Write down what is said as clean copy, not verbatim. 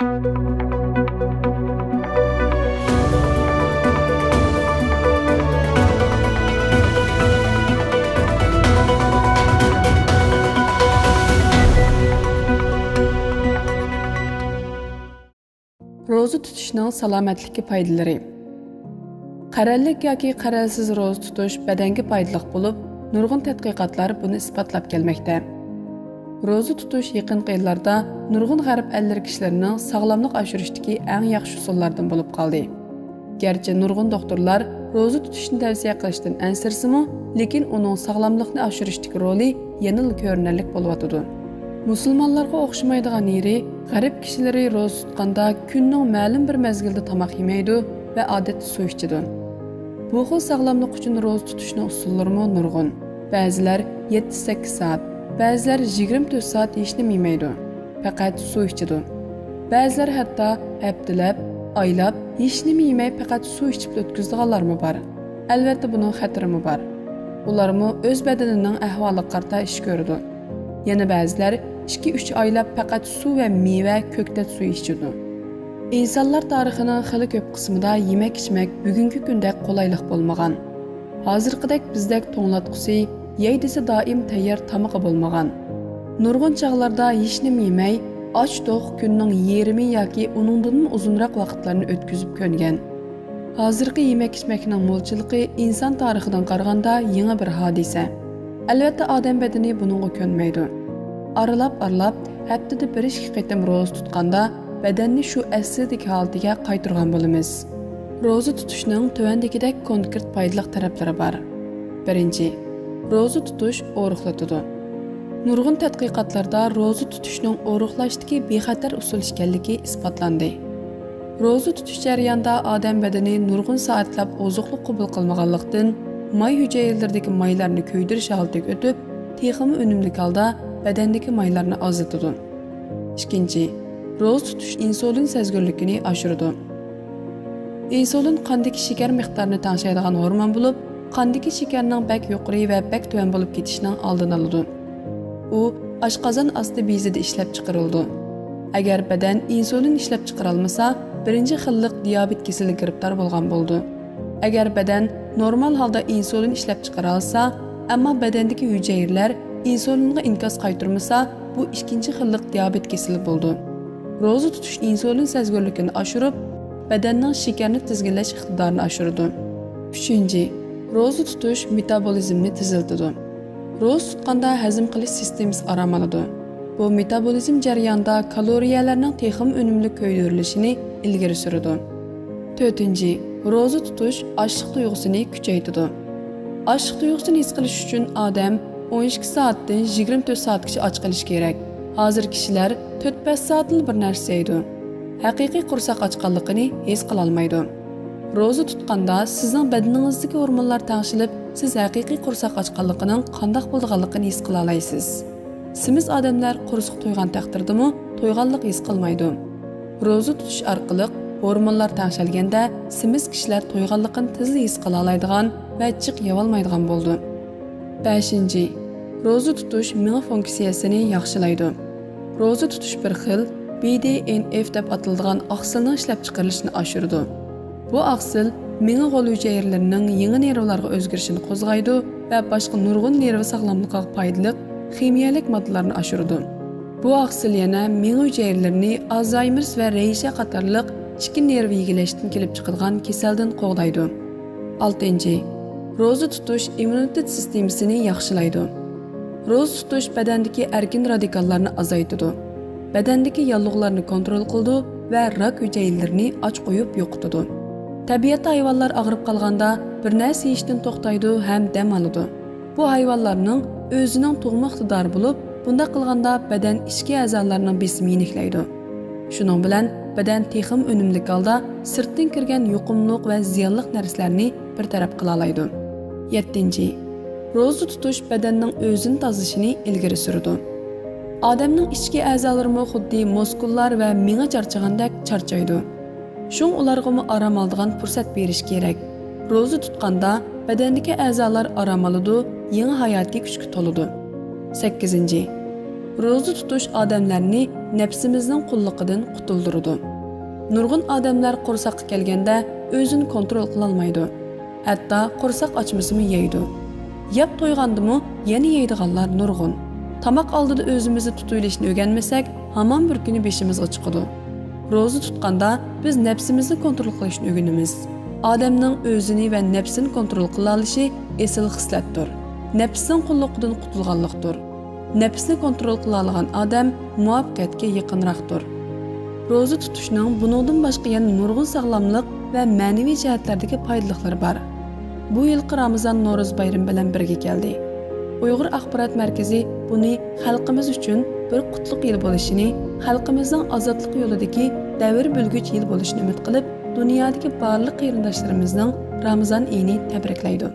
Roza tutuşning salomatlikka foydalari. Qarallik yoki qaralsiz roza tutish badanga foydali bo'lib, nurg'un tadqiqotlar buni isbotlab kelmoqda. Roza tutish yaqinqi yillarda nurg'un g'arb ellari kishilarining sog'lomlik oshirishdagi eng yaxshi usullardan bo'lib qoldi. Gerçi nurg'un doktorlar roza tutishni tavsiya qilishdan ansirsimi, lekin uning sog'lomlikni oshirishdagi roli yanada ko'rinarli bo'lyotdi. Musulmonlarga o'xshamaydigan yeri, g'arib kishilari roza tutganda kunning ma'lum bir mezgilda tomoq yemaydi va odatda suv ichadi. Bu xil sog'lomlik uchun roza tutishning usullari nurg'un. Ba'zilar 7-8 soat, ba'zilar 24 soat hech nima yemaydi, faqat suv ichadi. Ba'zilar hatto haftalab, oylab hech nima yemay faqat suv ichib o'tkazadiganlar bor. Albatta buning xatiri bor. Ularmi o'z badanining ahvoliga qarata ish ko'radi. Yana ba'zilar 2-3 oylab faqat suv va meva, ko'ktat suvi ichadi. İnsanlar tarixining xili ko'p qismida yemek-ichmak bugungi kunda qolaylik bo'lmagan. Hozirgidek bizdek to'nglatqusi, yey desa doim tayyor tamoqi bo'lmagan. Nurg'un chog'larda hech nima yemay, och-to'q kunning yarmi yoki uningdan uzunroq vaqtlarni o'tkazib ko'ngan. Hozirgi yemek-ichmakning mo'lchiligi inson tarixidan qaraganda yangi bir hodisa. Albatta odam badani buningga ko'nmaydi. Aralab haftada 1-2 qitim roza tutganda badanni shu asldagi holatiga qaytargan bo'lamiz. Roza tutishning tuvandagidek konkret foydali taraflari bor. Birinchi, roza tutish o'riqlatadi. Nurg'un tadqiqotlarda roza tutishning o'riqlashdagi bexatar usul ekanligi isbotlandi. Roza tutish jarayonida odam badani nurg'un soatlab oziqlik qabul qilmaganlikdan may hujayralardagi maylarni ko'ydirish holatiga o'tib, texmi unumli holda badandagi maylarni ozitadi. Ikkinchi, roza tutish insulin sezgirligini oshiradi. Insulin qandagi shakar miqdorini tengshaydigan hormon bo'lib, qandagi shakarning bak yuqori va bak tuvan bo'lib ketishining oldini oladi. U oshqozon osti bezida ishlab chiqariladi. Agar badan insulin ishlab chiqara olmasa, birinchi xillik diabet kasaliga giribtor bo'lgan bo'ldi. Agar badan normal holda insulin ishlab chiqara olsa, ammo badandagi hujayralar insulinga inkas qaytarmasa, bu ikkinchi xillik diabet kasali bo'ldi. Roza tutish insulin sezgirligini oshirib, badanning shakarni tizginlash iqtidorini oshiradi. 3. Roza tutish metabolizmni teziltadi. Roza tutganda hazm qilish sistemasi orom oladi. Bu metabolizm jarayonida kaloriyalarning texim unumli ko'ydirilishini ilgari suradi. 4. Roza tutish ochliq tuyg'usini kuchaytiradi. Ochliq tuyg'usini his qilish uchun odam 12 soatdan 24 soatgacha och qolish kerak. Hozir kishilar 4-5 soatli bir narsa yeydi. Haqiqiy qursoq ochqanligini his qila olmaydi. Roza tutganda sizning badaningizdagi hormonlar tengshilib, siz haqiqiy qursoq ochqanligining qanday bo'lganligini his qila olasiz. Simiz odamlar qursoq to'ygan taqdirdami, to'yganlik his qilmaydi. Roza tutish orqali hormonlar tengshilganda, simiz kishilar to'yganligini tezli his qila oladigan va jiq yevolmaydigan bo'ldi. 5. Roza tutish miya funksiyasini yaxshilaydi. Roza tutish bir xil BDNF deb ataladigan oqsilning ishlab chiqarilishini oshiradi. Bu oqsil miya g'ol hujayralarining yangi nervlarga o'zgarishini qo'zg'aydi va boshqa nurg'un nerv sog'lomligiga foydali kimiyalik moddalarni oshiradi. Bu oqsil yana miya hujayralarini Alzheimer va Reysha qatorliq ichki nerv yigilashdan kelib chiqadigan kasaldan qo'g'daydi. 6. Roza tutish immunitet sistemasini yaxshilaydi. Roza tutish badandagi erkin radikallarni azaytadi. Badandagi yallig'larni kontrol qiladi va rak hujayralarini och qo'yib yo'qotadi. Tabiatda hayvonlar og'rib qolganda bir narsa yeyishdan to'xtaydi ham dam oladi. Bu hayvonlarning o'zining tug'ma iqtidori bo'lib, bunda qilganda badan ichki a'zolarining besimini yeniklaydi. Shuning bilan badan texim unumli holda sirtdan kirgan yuqumliq va ziyonli narsalarni bir taraf qila oladi. 7. Roza tutish badanning o'zini tozalashini ilgari suradi. Odamning ichki a'zolari xuddi muskullar va miya charchagandek charchaydi. Shung ularga orom oladigan fursat berish kerak. Roza tutganda badandagi a'zolar orom oladi, yangi hayotiy kuchga to'ladi. 8. Roza tutish odamlarni nefsimizning qulluqidan qutulduradi. Nurg'un odamlar qo'rsoqqa kelganda o'zini kontrol qila olmaydi. Hatto qo'rsoq ochmasimi yeydi. Yeb to'ygandimi yana yeydiganlar nurg'un. Tamoq oldida o'zimizni tutib o'rganmasak, hamon bir kuni beshimizga chiqadi. Ro'za tutganda biz nafsimizni kontrol qilishni o'rganamiz. Odamning o'zini va nafsini kontrol qila olishi esil xislatdir. Nafsning qulluqidan qutulganlikdir. Nafsni kontrol qila olgan odam muvaffaqiyatga yaqinroqdir. Ro'za tutishning buningdan boshqa yana nurg'un sog'lomlik va ma'naviy jihatlardagi foydaliklari bor. Bu yilgi Ramazon Navro'z bayrami bilan birga keldi. Uyg'ur axborot markazi buni xalqimiz uchun bir qutlug' yil bo'lishini, xalqimizning ozodlik yo'lidagi davr bo'lgich yil bo'lishini umid qilib, dunyodagi barliq qarindoshlarimizning Ramazon oyini tabriklaydi.